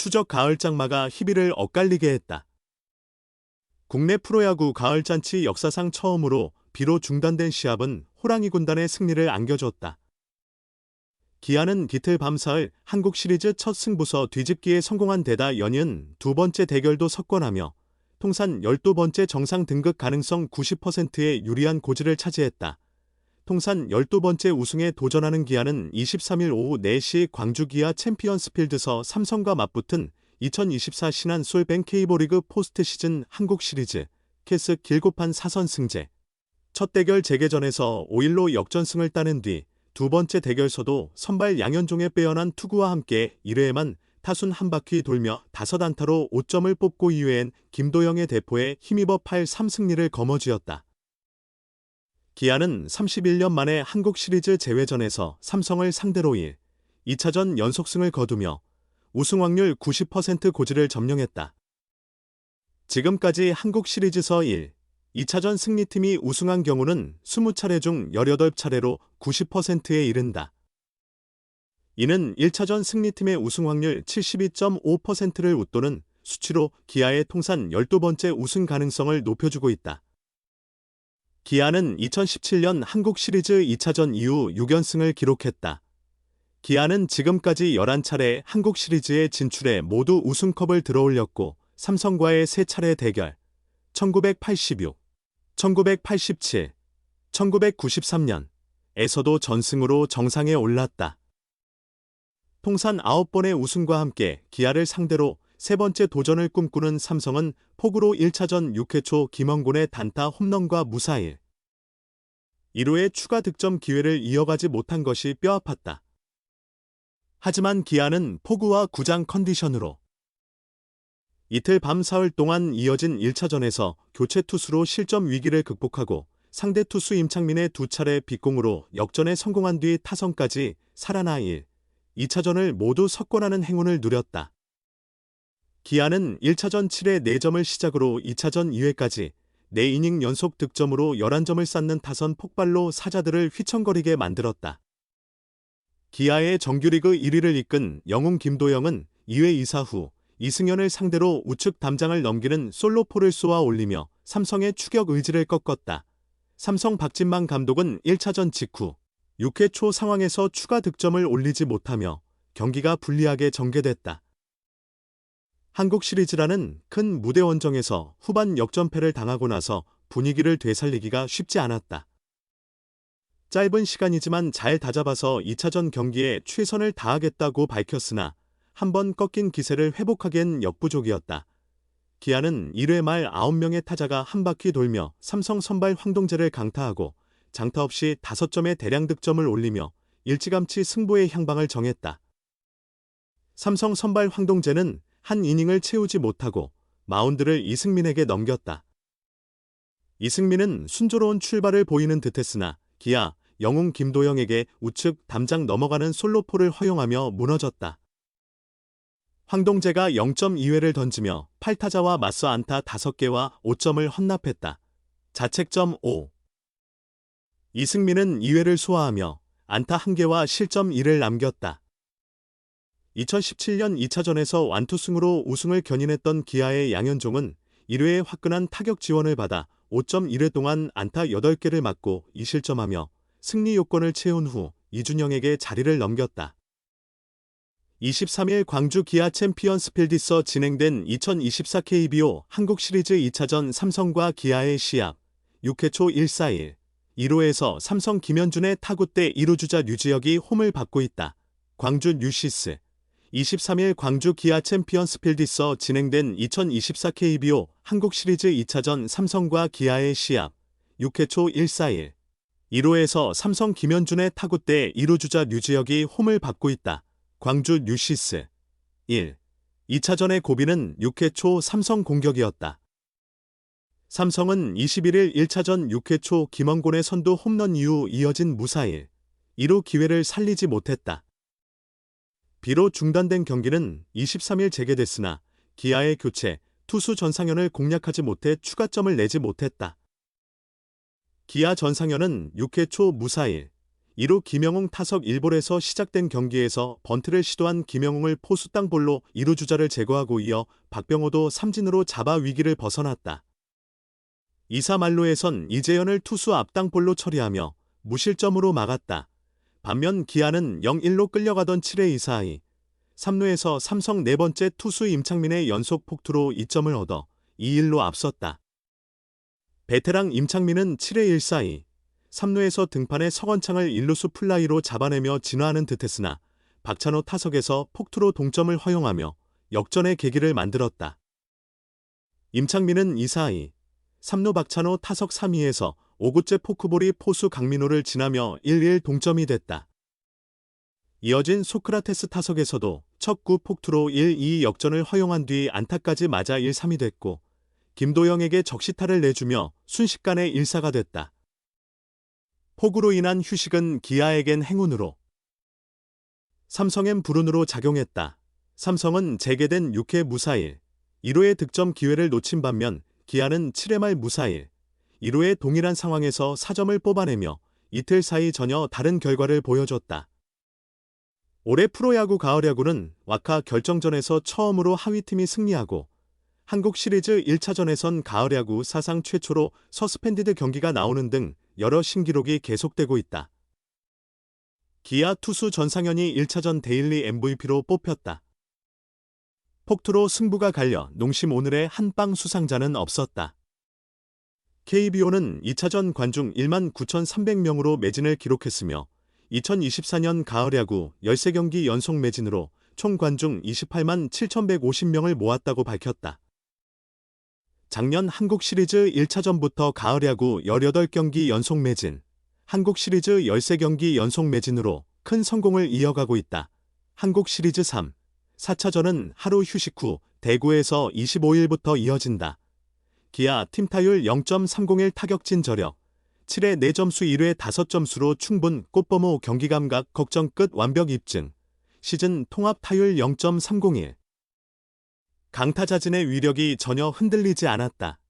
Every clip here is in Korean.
추적 가을 장마가 희비를 엇갈리게 했다. 국내 프로야구 가을 잔치 역사상 처음으로 비로 중단된 시합은 호랑이 군단의 승리를 안겨줬다. 기아는 이틀 밤사흘 한국 시리즈 첫 승부서 뒤집기에 성공한 데다 연이은 두 번째 대결도 석권하며 통산 12번째 정상 등극 가능성 90%의 유리한 고지를 차지했다. 통산 12번째 우승에 도전하는 기아는 23일 오후 4시 광주 기아 챔피언스필드서 삼성과 맞붙은 2024 신한 솔뱅 K리그 포스트 시즌 한국 시리즈 캐스 길고판 4선 승제. 첫 대결 재개전에서 5-1로 역전승을 따낸 뒤 두 번째 대결서도 선발 양현종의 빼어난 투구와 함께 1회에만 타순 한 바퀴 돌며 5안타로 5점을 뽑고 이외엔 김도영의 대포에 힘입어 8-3 승리를 거머쥐었다. 기아는 31년 만에 한국 시리즈 재회전에서 삼성을 상대로 2차전 연속승을 거두며 우승 확률 90% 고지를 점령했다. 지금까지 한국 시리즈서 2차전 승리팀이 우승한 경우는 20차례 중 18차례로 90%에 이른다. 이는 1차전 승리팀의 우승 확률 72.5%를 웃도는 수치로 기아의 통산 12번째 우승 가능성을 높여주고 있다. 기아는 2017년 한국 시리즈 2차전 이후 6연승을 기록했다. 기아는 지금까지 11차례 한국 시리즈에 진출해 모두 우승컵을 들어올렸고 삼성과의 3차례 대결 1986, 1987, 1993년에서도 전승으로 정상에 올랐다. 통산 9번의 우승과 함께 기아를 상대로 세 번째 도전을 꿈꾸는 삼성은 폭우로 1차전 6회 초 김원곤의 단타 홈런과 무사 1루의 추가 득점 기회를 이어가지 못한 것이 뼈아팠다. 하지만 기아는 폭우와 구장 컨디션으로 이틀 밤 사흘 동안 이어진 1차전에서 교체 투수로 실점 위기를 극복하고 상대 투수 임창민의 2차례 빗공으로 역전에 성공한 뒤 타선까지 살아나 2차전을 모두 석권하는 행운을 누렸다. 기아는 1차전 7회 4점을 시작으로 2차전 2회까지 4이닝 연속 득점으로 11점을 쌓는 타선 폭발로 사자들을 휘청거리게 만들었다. 기아의 정규리그 1위를 이끈 영웅 김도영은 2회 2사 후 이승현을 상대로 우측 담장을 넘기는 솔로포를 쏘아 올리며 삼성의 추격 의지를 꺾었다. 삼성 박진만 감독은 1차전 직후 6회 초 상황에서 추가 득점을 올리지 못하며 경기가 불리하게 전개됐다. 한국 시리즈라는 큰 무대 원정에서 후반 역전패를 당하고 나서 분위기를 되살리기가 쉽지 않았다. 짧은 시간이지만 잘 다잡아서 2차전 경기에 최선을 다하겠다고 밝혔으나 한번 꺾인 기세를 회복하기엔 역부족이었다. 기아는 1회 말 9명의 타자가 한 바퀴 돌며 삼성 선발 황동재를 강타하고 장타 없이 5점의 대량 득점을 올리며 일찌감치 승부의 향방을 정했다. 삼성 선발 황동재는 한 이닝을 채우지 못하고 마운드를 이승민에게 넘겼다. 이승민은 순조로운 출발을 보이는 듯했으나 기아 영웅 김도영에게 우측 담장 넘어가는 솔로포를 허용하며 무너졌다. 황동재가 0.2회를 던지며 8타자와 맞서 안타 5개와 5점을 헌납했다. 자책점 5. 이승민은 2회를 소화하며 안타 1개와 실점 1을 남겼다. 2017년 2차전에서 완투승으로 우승을 견인했던 기아의 양현종은 1회에 화끈한 타격 지원을 받아 5.1회 동안 안타 8개를 맞고 2실점하며 승리 요건을 채운 후 이준영에게 자리를 넘겼다. 23일 광주 기아 챔피언스필드에서 진행된 2024 KBO 한국 시리즈 2차전 삼성과 기아의 시합 6회 초 1-4-1 1호에서 삼성 김현준의 타구 때 2루주자 류지혁이 홈을 받고 있다. 광주 뉴시스 23일 광주 기아 챔피언스필드에서 진행된 2024 KBO 한국 시리즈 2차전 삼성과 기아의 시합 6회 초 1-4-1 1호에서 삼성 김현준의 타구 때 2루주자 류지혁이 홈을 받고 있다. 광주 뉴시스 1. 2차전의 고비는 6회 초 삼성 공격이었다. 삼성은 21일 1차전 6회 초 김원곤의 선두 홈런 이후 이어진 무사 2루 기회를 살리지 못했다. 비로 중단된 경기는 23일 재개됐으나 기아의 교체, 투수 전상현을 공략하지 못해 추가점을 내지 못했다. 기아 전상현은 6회 초 무사 이루 김영웅 타석 1볼에서 시작된 경기에서 번트를 시도한 김영웅을 포수 땅볼로 2루 주자를 제거하고 이어 박병호도 삼진으로 잡아 위기를 벗어났다. 2사 만루에선 이재현을 투수 앞 땅볼로 처리하며 무실점으로 막았다. 반면 기아는 0-1로 끌려가던 7회 2사2, 3루에서 삼성 네 번째 투수 임창민의 연속 폭투로 2점을 얻어 2-1로 앞섰다. 베테랑 임창민은 7회 1사2, 3루에서 등판의 서건창을 1루수 플라이로 잡아내며 진화하는 듯했으나 박찬호 타석에서 폭투로 동점을 허용하며 역전의 계기를 만들었다. 임창민은 2사2, 3루 박찬호 타석 3위에서 5구째 포크볼이 포수 강민호를 지나며 1-1 동점이 됐다. 이어진 소크라테스 타석에서도 첫 구 폭투로 1-2 역전을 허용한 뒤 안타까지 맞아 1-3이 됐고 김도영에게 적시타를 내주며 순식간에 1사가 됐다. 폭우로 인한 휴식은 기아에겐 행운으로 삼성엔 불운으로 작용했다. 삼성은 재개된 6회 무사일, 1호의 득점 기회를 놓친 반면 기아는 7회 말 무사일, 1호의 동일한 상황에서 4점을 뽑아내며 이틀 사이 전혀 다른 결과를 보여줬다. 올해 프로야구 가을야구는 와카 결정전에서 처음으로 하위팀이 승리하고 한국 시리즈 1차전에선 가을야구 사상 최초로 서스펜디드 경기가 나오는 등 여러 신기록이 계속되고 있다. 기아 투수 전상현이 1차전 데일리 MVP로 뽑혔다. 폭투로 승부가 갈려 농심 오늘의 한방 수상자는 없었다. KBO는 2차전 관중 19,300명으로 매진을 기록했으며 2024년 가을야구 13경기 연속 매진으로 총 관중 287,150명을 모았다고 밝혔다. 작년 한국 시리즈 1차전부터 가을야구 18경기 연속 매진, 한국 시리즈 13경기 연속 매진으로 큰 성공을 이어가고 있다. 한국 시리즈 3, 4차전은 하루 휴식 후 대구에서 25일부터 이어진다. 기아 팀타율 0.301 타격진 저력, 7회 4점수 1회 5점수로 충분 꽃범호 경기감각 걱정 끝 완벽 입증, 시즌 통합 타율 0.301. 강타자진의 위력이 전혀 흔들리지 않았다.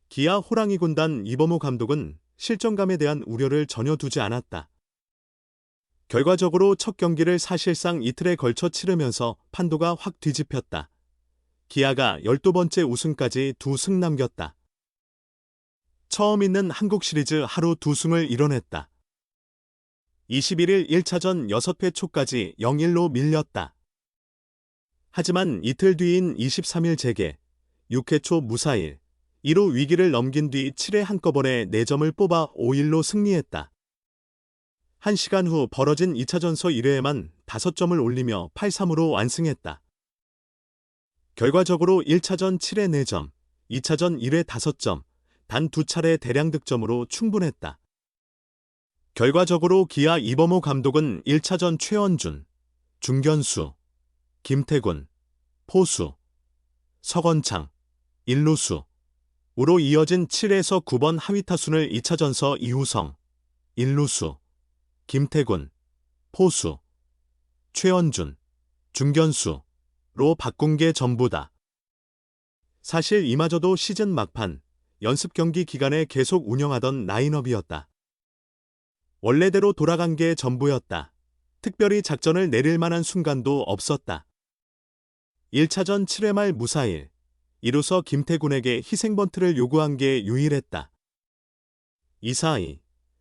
기아 호랑이 군단 이범호 감독은 실점감에 대한 우려를 전혀 두지 않았다. 결과적으로 첫 경기를 사실상 이틀에 걸쳐 치르면서 판도가 확 뒤집혔다. 기아가 12번째 우승까지 2승 남겼다. 처음 있는 한국 시리즈 하루 2승을 이뤄냈다. 21일 1차전 6회 초까지 0-1로 밀렸다. 하지만 이틀 뒤인 23일 재개, 6회 초 무사일, 2루 위기를 넘긴 뒤 7회 한꺼번에 4점을 뽑아 5-1로 승리했다. 1시간 후 벌어진 2차전서 1회에만 5점을 올리며 8-3으로 완승했다. 결과적으로 1차전 7회 4점, 2차전 1회 5점, 단 2차례 대량 득점으로 충분했다. 결과적으로 기아 이범호 감독은 1차전 최원준, 중견수, 김태군, 포수, 서건창, 1루수, 우로 이어진 7에서 9번 하위 타순을 2차전서 이후성, 1루수, 김태군, 포수, 최원준, 중견수로 바꾼 게 전부다. 사실 이마저도 시즌 막판, 연습 경기 기간에 계속 운영하던 라인업이었다. 원래대로 돌아간 게 전부였다. 특별히 작전을 내릴 만한 순간도 없었다. 1차전 7회 말 무사일, 이루서 김태군에게 희생번트를 요구한 게 유일했다. 2사2,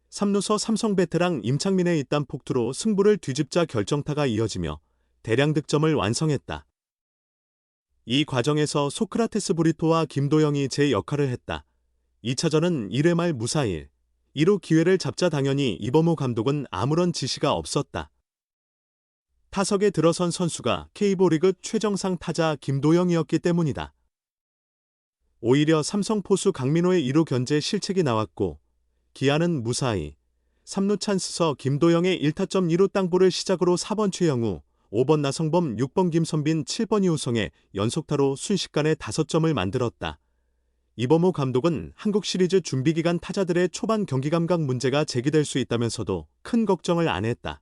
3루서 삼성 베테랑 임창민의 잇단 폭투로 승부를 뒤집자 결정타가 이어지며 대량 득점을 완성했다. 이 과정에서 소크라테스 브리토와 김도영이 제 역할을 했다. 2차전은 1회 말 무사일, 2루 기회를 잡자 당연히 이범호 감독은 아무런 지시가 없었다. 타석에 들어선 선수가 K리그 최정상 타자 김도영이었기 때문이다. 오히려 삼성 포수 강민호의 2루 견제 실책이 나왔고 기아는 무사히 3루 찬스서 김도영의 1타점 2루 땅볼을 시작으로 4번 최영우, 5번 나성범, 6번 김선빈, 7번 이우성의 연속타로 순식간에 5점을 만들었다. 이범호 감독은 한국 시리즈 준비기간 타자들의 초반 경기감각 문제가 제기될 수 있다면서도 큰 걱정을 안 했다.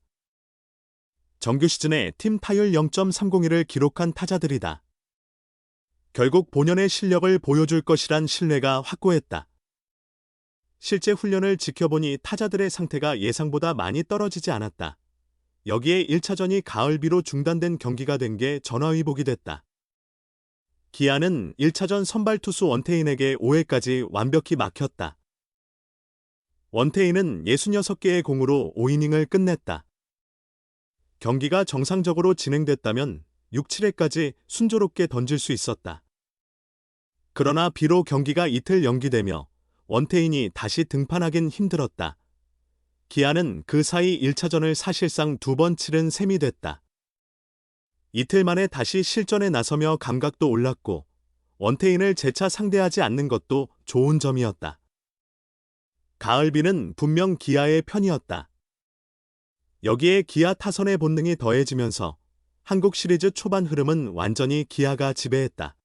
정규 시즌에 팀 타율 0.301을 기록한 타자들이다. 결국 본연의 실력을 보여줄 것이란 신뢰가 확고했다. 실제 훈련을 지켜보니 타자들의 상태가 예상보다 많이 떨어지지 않았다. 여기에 1차전이 가을비로 중단된 경기가 된 게 전화위복이 됐다. 기아는 1차전 선발 투수 원태인에게 5회까지 완벽히 막혔다. 원태인은 66개의 공으로 5이닝을 끝냈다. 경기가 정상적으로 진행됐다면 6, 7회까지 순조롭게 던질 수 있었다. 그러나 비록 경기가 이틀 연기되며 원태인이 다시 등판하긴 힘들었다. 기아는 그 사이 1차전을 사실상 2번 치른 셈이 됐다. 이틀 만에 다시 실전에 나서며 감각도 올랐고 원태인을 재차 상대하지 않는 것도 좋은 점이었다. 가을비는 분명 기아의 편이었다. 여기에 기아 타선의 본능이 더해지면서 한국 시리즈 초반 흐름은 완전히 기아가 지배했다.